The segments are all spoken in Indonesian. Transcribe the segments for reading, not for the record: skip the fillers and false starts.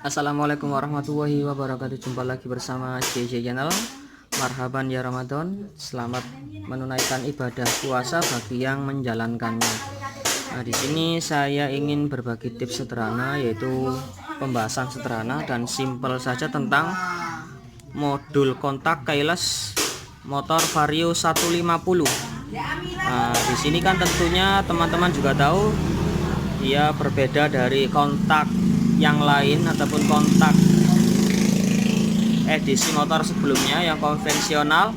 Assalamualaikum warahmatullahi wabarakatuh. Jumpa lagi bersama JJ Channel. Marhaban ya Ramadan. Selamat menunaikan ibadah puasa bagi yang menjalankannya. Nah, di sini saya ingin berbagi tips sederhana, yaitu pembahasan sederhana dan simpel saja tentang modul kontak keyless motor Vario 150. Nah, di sini kan tentunya teman-teman juga tahu dia berbeda dari kontak yang lain ataupun kontak edisi motor sebelumnya yang konvensional.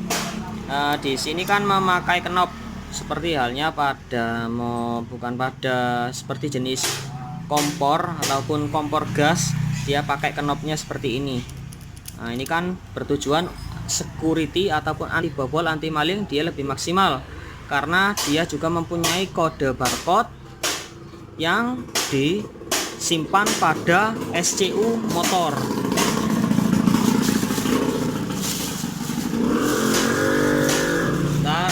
Di sini kan memakai knop seperti halnya pada bukan pada seperti jenis kompor ataupun kompor gas, dia pakai knopnya seperti ini. Nah, ini kan bertujuan security ataupun anti bobol, anti maling, dia lebih maksimal karena dia juga mempunyai kode barcode yang disimpan pada SCU motor. Bentar.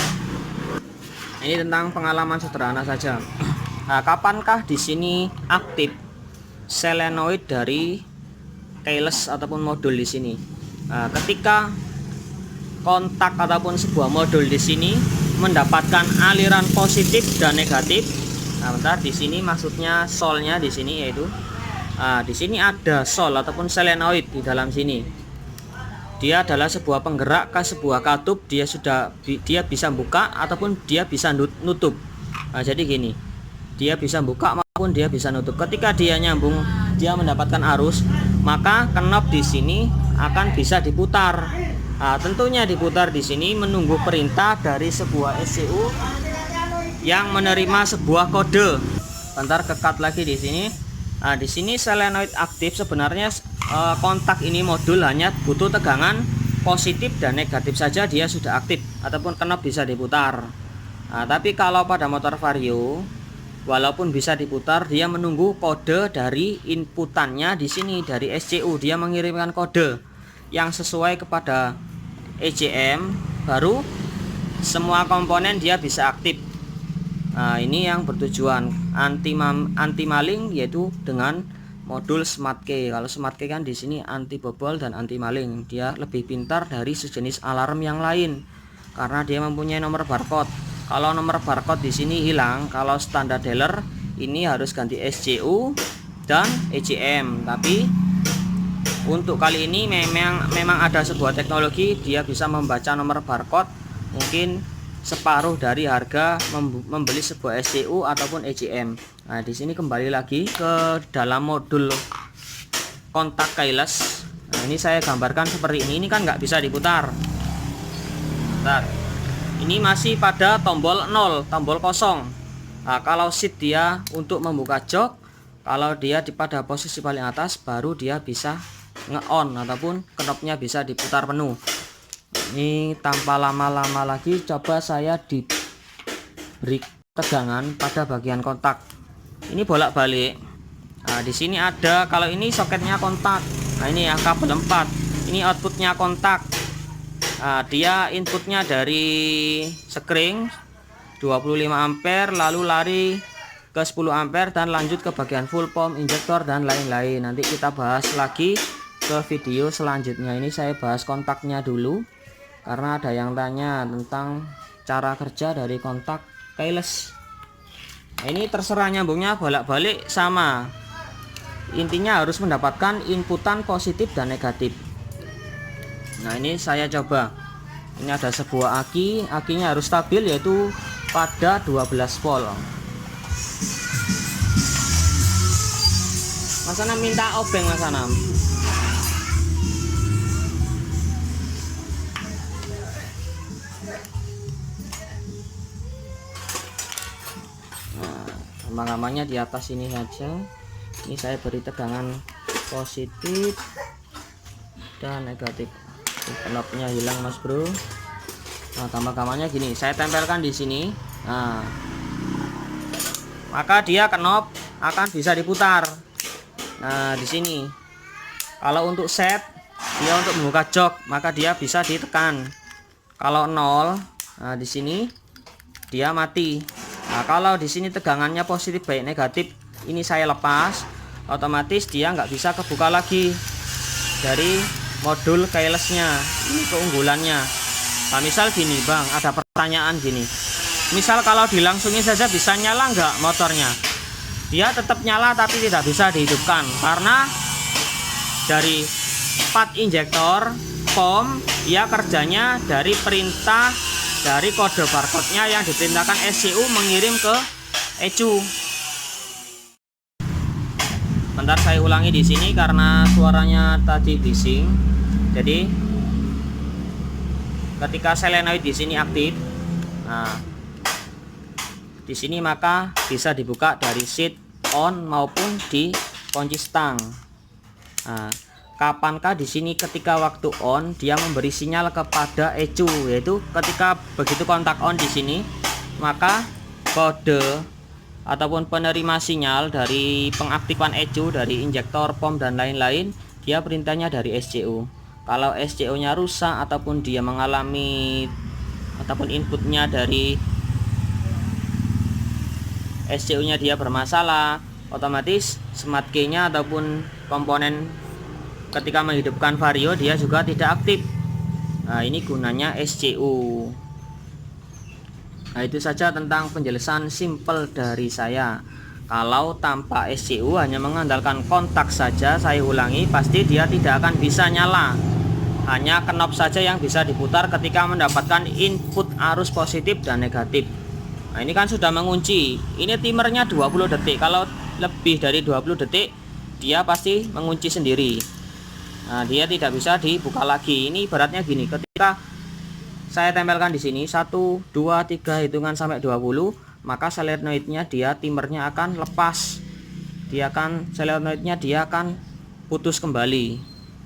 Ini tentang pengalaman sederhana saja. Nah, kapankah di sini aktif solenoid dari keyless ataupun modul di sini? Nah, ketika kontak ataupun sebuah modul di sini mendapatkan aliran positif dan negatif. Nah, bentar, di sini maksudnya solnya di sini, yaitu di sini ada sol ataupun solenoid di dalam sini. Dia adalah sebuah penggerak ke sebuah katup, dia bisa buka ataupun dia bisa nutup. Nah, jadi gini, dia bisa buka maupun dia bisa nutup. Ketika dia nyambung, dia mendapatkan arus, maka knop di sini akan bisa diputar. Nah, tentunya diputar di sini menunggu perintah dari sebuah SCU yang menerima sebuah kode. Bentar, kekat lagi di sini. Nah, di sini solenoid aktif. Sebenarnya kontak ini modul hanya butuh tegangan positif dan negatif saja, dia sudah aktif ataupun knop bisa diputar. Nah, tapi kalau pada motor Vario, walaupun bisa diputar, dia menunggu kode dari inputannya di sini dari SCU. Dia mengirimkan kode yang sesuai kepada ECM, baru semua komponen dia bisa aktif. Nah, ini yang bertujuan anti maling, yaitu dengan modul Smart Key. Kalau Smart Key kan di sini anti bobol dan anti maling. Dia lebih pintar dari sejenis alarm yang lain karena dia mempunyai nomor barcode. Kalau nomor barcode di sini hilang, kalau standar dealer ini harus ganti SCU dan ECM. Tapi untuk kali ini memang ada sebuah teknologi, dia bisa membaca nomor barcode mungkin separuh dari harga membeli sebuah SCU ataupun ECM. Nah, di sini kembali lagi ke dalam modul kontak keyless. Nah, ini saya gambarkan seperti ini. Ini kan nggak bisa diputar. Bentar. Ini masih pada tombol 0, tombol kosong. Nah, kalau seat dia untuk membuka jok, kalau dia pada posisi paling atas, baru dia bisa nge-on ataupun knopnya bisa diputar penuh. Ini tanpa lama-lama lagi, coba saya diberi tegangan pada bagian kontak. Ini bolak-balik. Nah, di sini ada, kalau ini soketnya kontak. Nah, ini ya kabel 4. Ini outputnya kontak. Nah, dia inputnya dari sekring 25 ampere, lalu lari ke 10 ampere dan lanjut ke bagian full pump, injektor dan lain-lain. Nanti kita bahas lagi ke video selanjutnya. Ini saya bahas kontaknya dulu karena ada yang tanya tentang cara kerja dari kontak keyless. Nah, ini terserah nyambungnya bolak-balik sama. Intinya harus mendapatkan inputan positif dan negatif. Nah, ini saya coba. Ini ada sebuah akinya harus stabil, yaitu pada 12 volt. Mas Anam minta obeng, Mas Anam. Gampangannya di atas ini saja. Ini saya beri tegangan positif dan negatif. Knopnya hilang, Mas Bro. Nah, gampangannya gini, saya tempelkan di sini. Nah, maka dia knop akan bisa diputar. Nah, di sini kalau untuk set, dia untuk membuka jok, maka dia bisa ditekan. Kalau 0, nah di sini dia mati. Nah, kalau di sini tegangannya positif baik negatif, ini saya lepas. otomatis dia nggak bisa kebuka lagi dari modul keylessnya. Ini keunggulannya. Nah, misal gini bang, ada pertanyaan gini, misal kalau dilangsungin saja bisa nyala nggak motornya? Dia tetap nyala tapi tidak bisa dihidupkan karena dari part injektor POM ya kerjanya dari perintah dari kode barcode-nya yang diperintahkan SCU mengirim ke ECU. Bentar saya ulangi di sini karena suaranya tadi bising. Jadi ketika solenoid di sini aktif, nah di sini maka bisa dibuka dari switch on maupun di kunci stang. Nah, kapankah di sini ketika waktu on dia memberi sinyal kepada ECU, yaitu ketika begitu kontak on di sini maka kode ataupun penerima sinyal dari pengaktifan ECU dari injektor, POM dan lain-lain dia perintahnya dari SCU. Kalau SCU nya rusak ataupun dia mengalami ataupun inputnya dari SCU nya dia bermasalah, otomatis smart key nya ataupun komponen ketika menghidupkan vario dia juga tidak aktif. Nah, ini gunanya SCU. Nah, itu saja tentang penjelasan simple dari saya. Kalau tanpa SCU hanya mengandalkan kontak saja, saya ulangi, pasti dia tidak akan bisa nyala. Hanya knob saja yang bisa diputar ketika mendapatkan input arus positif dan negatif. Nah, ini kan sudah mengunci. Ini timernya 20 detik. Kalau lebih dari 20 detik dia pasti mengunci sendiri. Nah, dia tidak bisa dibuka lagi. Ini ibaratnya gini, ketika saya tempelkan di sini 1 2 3 hitungan sampai 20, maka solenoidnya dia timernya akan lepas. Solenoidnya dia akan putus kembali.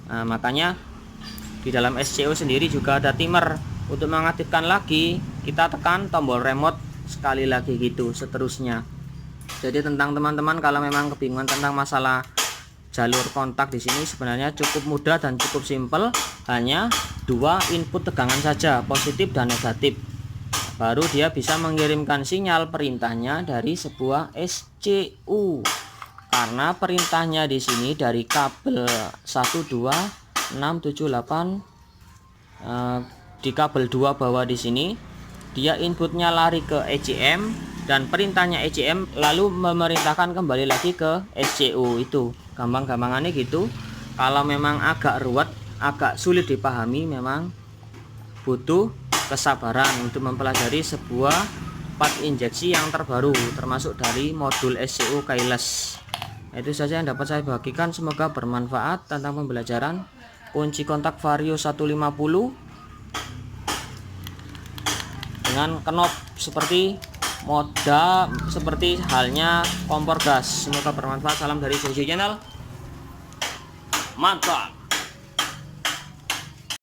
Nah, makanya di dalam SCU sendiri juga ada timer. Untuk mengaktifkan lagi, kita tekan tombol remote sekali lagi gitu seterusnya. Jadi tentang teman-teman kalau memang kebingungan tentang masalah jalur kontak di sini sebenarnya cukup mudah dan cukup simpel, hanya 2 input tegangan saja, positif dan negatif. Baru dia bisa mengirimkan sinyal perintahnya dari sebuah SCU. Karena perintahnya di sini dari kabel 12678 di kabel 2 bawah di sini, dia inputnya lari ke ECM dan perintahnya ECM lalu memerintahkan kembali lagi ke SCU. Itu gampang-gampangannya gitu. Kalau memang agak ruwet, agak sulit dipahami, memang butuh kesabaran untuk mempelajari sebuah part injeksi yang terbaru termasuk dari modul SCU keyless. Itu saja yang dapat saya bagikan, semoga bermanfaat tentang pembelajaran kunci kontak vario 150 dengan knob seperti halnya kompor gas. Semoga bermanfaat. Salam dari Susi Channel. Mantap.